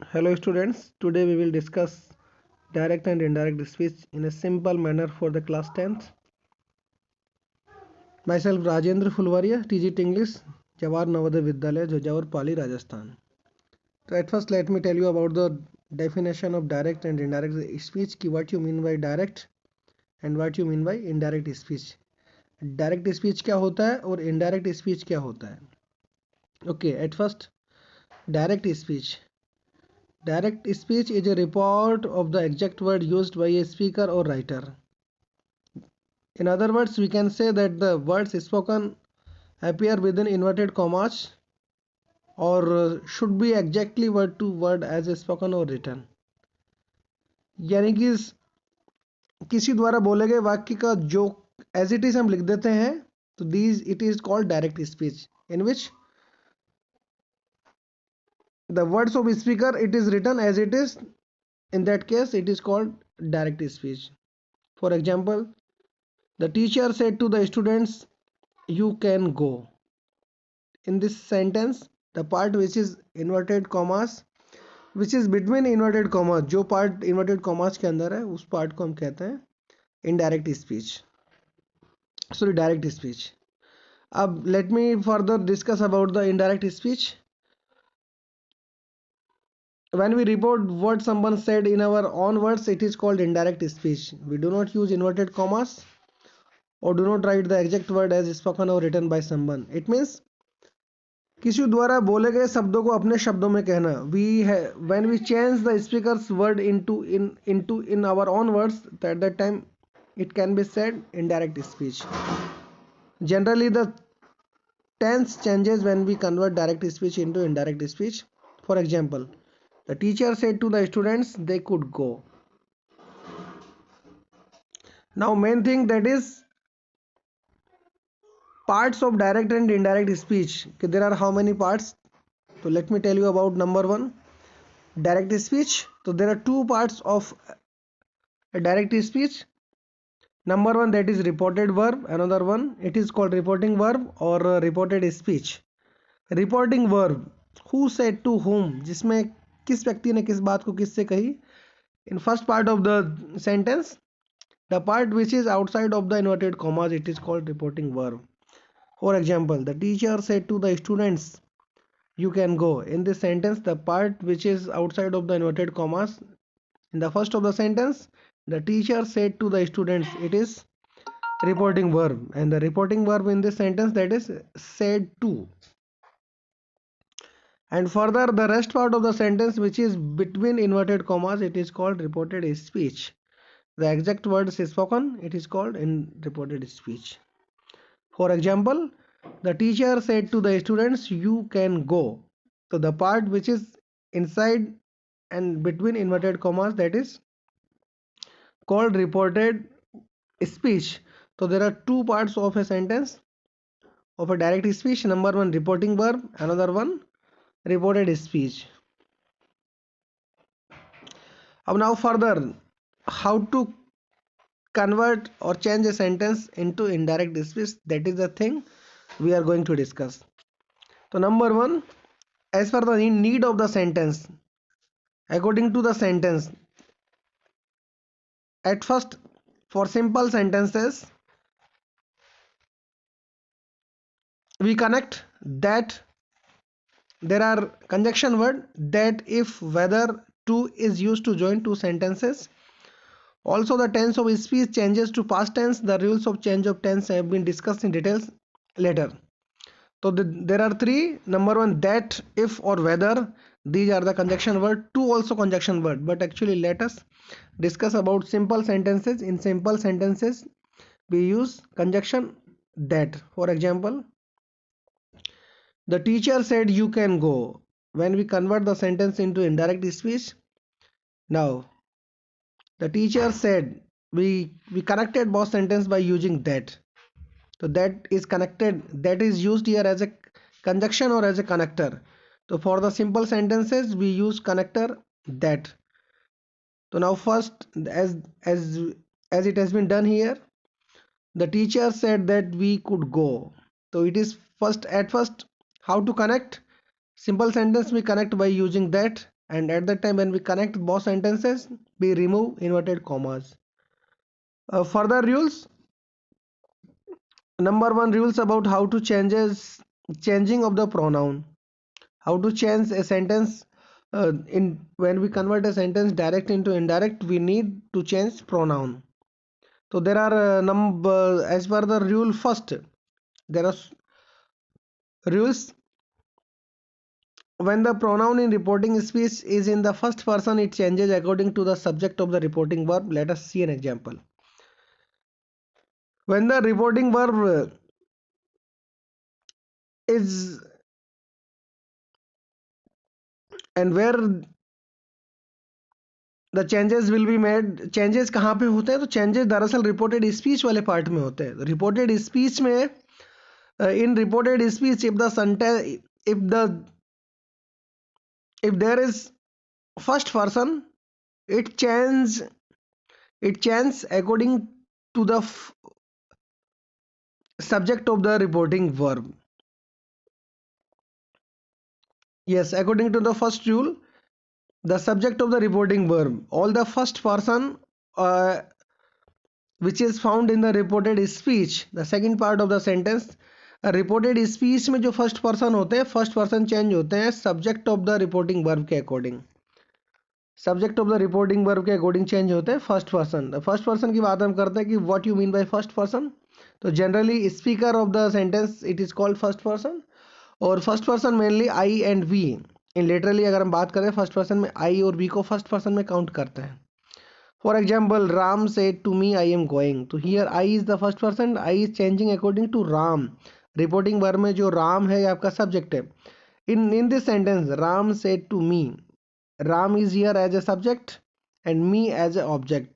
Hello students, today we will discuss direct and indirect speech in a simple manner for the class 10th. Myself Rajendra Fulvaria, TGT English, Jawahar Navodaya Vidyalaya, Jojawar Pali, Rajasthan. So at first let me tell you about the definition of direct and indirect speech, what you mean by direct and what you mean by indirect speech. Direct speech क्या होता है और indirect speech क्या होता है? Okay, at first direct speech. Direct speech is a report of the exact word used by a speaker or writer. In other words, we can say that the words spoken appear within inverted commas or should be exactly word to word as spoken or written. यानी कि किसी द्वारा बोले गए वाक्य का जो as it is हम लिख देते हैं तो these it is called direct speech in which the words of speaker it is written as it is. In that case, it is called direct speech. For example, the teacher said to the students, "You can go." In this sentence, the part which is inverted commas, which is between inverted commas, जो part inverted commas के अंदर है उस part को हम कहते हैं indirect speech. Sorry, direct speech. अब let me further discuss about the indirect speech. When we report what someone said in our own words, it is called indirect speech. We do not use inverted commas or do not write the exact word as spoken or written by someone. It means किसी द्वारा बोले गए शब्दों को अपने शब्दों में कहना. When we change the speaker's word into in our own words, at that time it can be said indirect speech. Generally, the tense changes when we convert direct speech into indirect speech. For example, the teacher said to the students they could go. Now, main thing that is parts of direct and indirect speech. There are how many parts? So let me tell you about number one, direct speech. So there are two parts of a direct speech. Number one, that is reported verb. Another one, it is called reporting verb or reported speech. Reporting verb, who said to whom, जिसमें किस व्यक्ति ने किस बात को किससे कही. In first part of the sentence, the part which is outside of the inverted commas, it is called reporting verb. For example, the teacher said to the students, "You can go." In this sentence, the part which is outside of the inverted commas, in the first of the sentence, the teacher said to the students, it is reporting verb, and the reporting verb in this sentence, that is said to. And further, the rest part of the sentence which is between inverted commas, it is called reported speech. The exact words is spoken, it is called in reported speech. For example, the teacher said to the students, "You can go." So the part which is inside and between inverted commas, that is called reported speech. So there are two parts of a sentence of a direct speech. Number one, reporting verb. Another one, reported speech. Now further, how to convert or change a sentence into indirect speech, that is the thing we are going to discuss. So number one, as per the need of the sentence, according to the sentence, at first for simple sentences we connect that. There are conjunction word that, if, whether, to is used to join two sentences. Also, the tense of speech changes to past tense. The rules of change of tense have been discussed in details later. So there are three. Number one, that, if, or whether. These are the conjunction word. To also conjunction word. But actually, let us discuss about simple sentences. In simple sentences, we use conjunction that. For example, the teacher said you can go. When we convert the sentence into indirect speech, now the teacher said, we connected both sentence by using that. So that is connected, that is used here as a conjunction or as a connector. So for the simple sentences we use connector that. So now first, as it has been done here, the teacher said that we could go. So it is first, at first, how to connect simple sentence, we connect by using that. and at that time when we connect both sentences, we remove inverted commas. Further rules. Number one, rules about how to changing of the pronoun. How to change a sentence, in when we convert a sentence direct into indirect, we need to change pronoun. So there are number as per the rule. First, there are rules. When the pronoun in reporting speech is in the first person, it changes according to the subject of the reporting verb. Let us see an example. When the reporting verb is, and where the changes will be made, changes कहाँ पे होते हैं? तो changes दरअसल reported speech वाले part में होते हैं. रिपोर्टेड स्पीच में, in reported speech, if the sentence, if the if there is first person, it changes according to the subject of the reporting verb. Yes, according to the first rule, the subject of the reporting verb, all the first person which is found in the reported speech, the second part of the sentence. Reported speech में जो first person होते हैं, first person change होते हैं subject of the reporting verb के according. Subject of the reporting verb के according change होते हैं फर्स्ट पर्सन. फर्स्ट पर्सन की बात हम करते हैं कि what you mean by first person. तो generally speaker of the sentence it is called first person. और first person mainly I and we. In literally अगर हम बात करें फर्स्ट पर्सन में, आई और वी को फर्स्ट पर्सन में काउंट करते हैं. For example, Ram said to me I am going. तो here I is the first person, I is changing according to Ram. Reporting verb में जो राम है ये आपका सब्जेक्ट है. In this sentence, Ram said to me, ram is here as a subject and me as a object.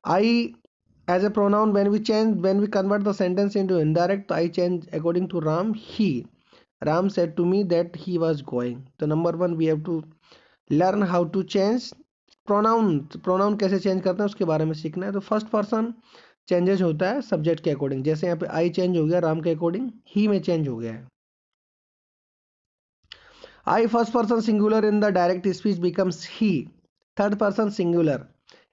I as a pronoun, when we convert the sentence into indirect, I change according to ram. Ram said to me that he was going. So number one, we have to learn how to change pronoun कैसे change करते हैं उसके बारे में सीखना है. तो first person changes होता है सब्जेक्ट के अकॉर्डिंग. जैसे यहाँ पे आई चेंज हो गया राम के अकॉर्डिंग, ही में चेंज हो गया है. I first person singular in the direct speech becomes he. Third person singular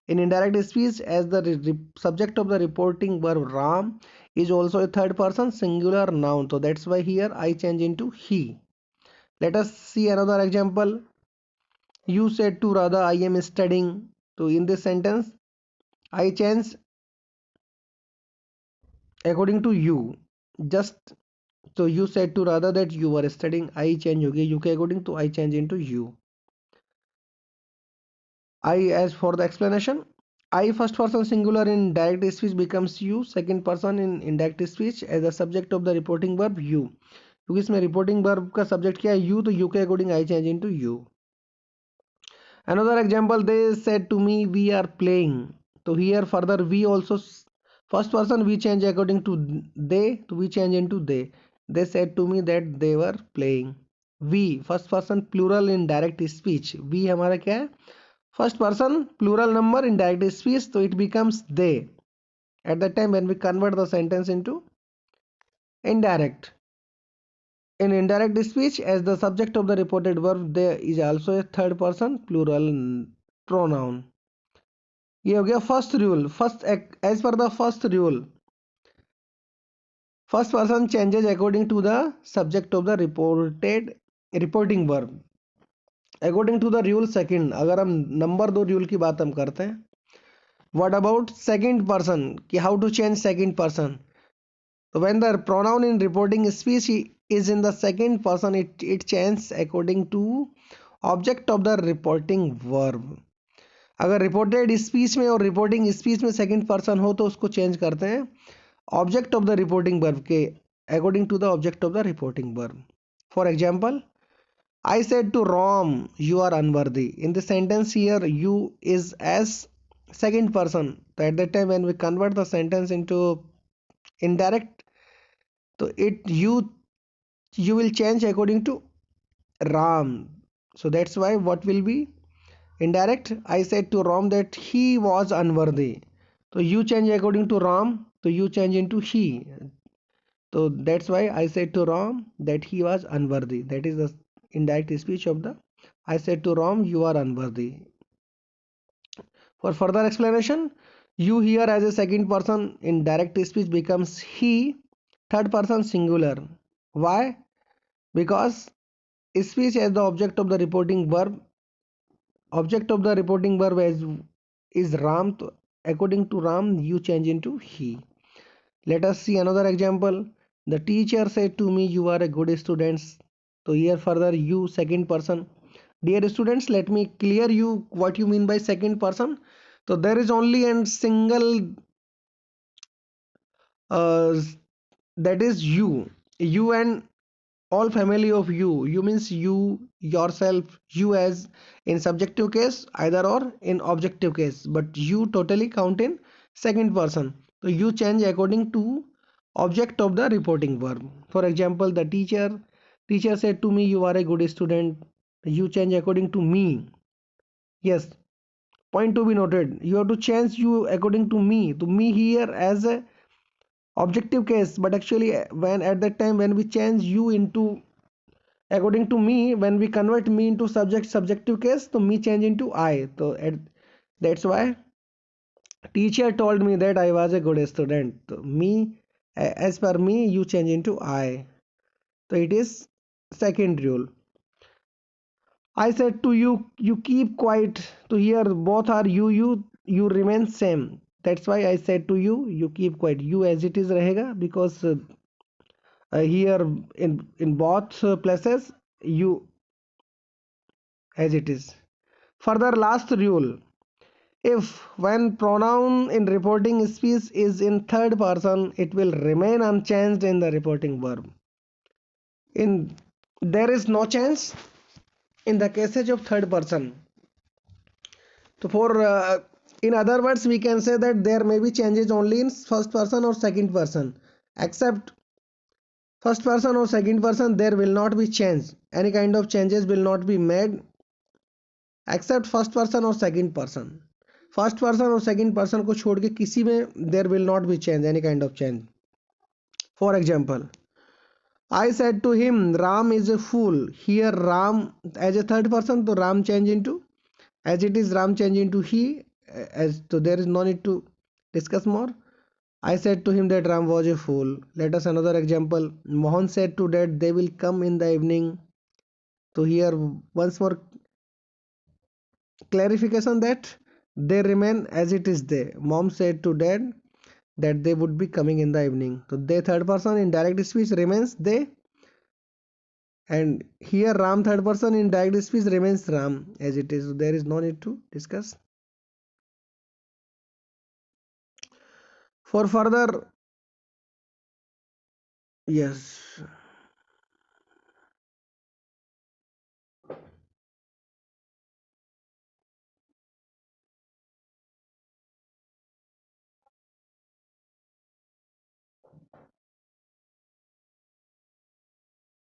in indirect speech, as the subject of the reporting verb Ram is also a third person singular noun. So that's why here I change into he. Let us see another example. You said to Radha, I am studying. So in this sentence, I change according to you. Just so you said to Radha that you were studying, I change हो गया you के according to I change into you. I, as for the explanation, I first person singular in direct speech becomes you. Second person in indirect speech as the subject of the reporting verb you. क्योंकि इसमें reporting verb का subject क्या है? You. तो you के according I change into you. Another example, they said to me we are playing. तो here further we also, first person we change according to they, तो we change into they. They said to me that they were playing. We first person plural in direct speech. We हमारा क्या है? First person plural number in direct speech, so it becomes they at that time when we convert the sentence into indirect. In indirect speech, as the subject of the reported verb, there is also a third person plural pronoun. ये हो गया first rule. First as per the first rule, first person changes according to the subject of the reporting verb. According to the rule second, अगर हम number 2 rule की बात हम करते हैं, व्हाट अबाउट सेकंड पर्सन, कि how to change second person. तो when the pronoun in reporting speech is in the second person, it change according to object of the reporting verb. अगर reported speech में और reporting speech में second person हो तो उसको change करते हैं object of the reporting verb के according to the object of the reporting verb. For example, I said to Ram, you are unworthy. In the sentence here, you is as second person. So at that time when we convert the sentence into indirect, so you will change according to Ram. So that's why what will be indirect? I said to Ram that he was unworthy. So you change according to Ram, so you change into he. So that's why I said to Ram that he was unworthy. That is the indirect speech of the I said to Ram, you are unworthy. For further explanation, you here as a second person in direct speech becomes he, third person singular. Why? Because speech as the object of the reporting verb, object of the reporting verb is Ram. According to Ram, you change into he. Let us see another example. The teacher said to me, you are a good student. So here further you second person. Dear students, let me clear you what you mean by second person. So there is only a single uh, that is you and all family of you means you yourself, you as in subjective case either or in objective case, but you totally count in second person. So you change according to object of the reporting verb. For example, the teacher said to me, you are a good student. You change according to me. Yes, point to be noted, you have to change you according to me here as a objective case, but actually when at that time when we change you into according to me, when we convert me into subjective case, so me change into I. So that's why teacher told me that I was a good student. So me, as per me, you change into I. So it is second rule. I said to you, you keep quiet. To here both are you remain same. That's why I said to you, you keep quiet. You as it is rahega because here in both places you as it is. Further, last rule. If when pronoun in reporting speech is in third person, it will remain unchanged in the reporting verb. In there is no change in the cases of third person. So for in other words, we can say that there may be changes only in first person or second person. Except first person or second person, there will not be change. Any kind of changes will not be made except first person or second person. First person और second person को छोड़ के किसी में there will not be change any kind of change. For example, I said to him, Ram is a fool. Here, Ram as a third person, so Ram change into, as it is, Ram change into he, as so there is no need to discuss more. I said to him that Ram was a fool. Let us another example. Mohan said to dad, they will come in the evening. So here, once more clarification that they remain as it is they. Mom said to dad that they would be coming in the evening. So they third person in direct speech remains they, and here Ram third person in direct speech remains Ram as it is. So there is no need to discuss. For further, yes.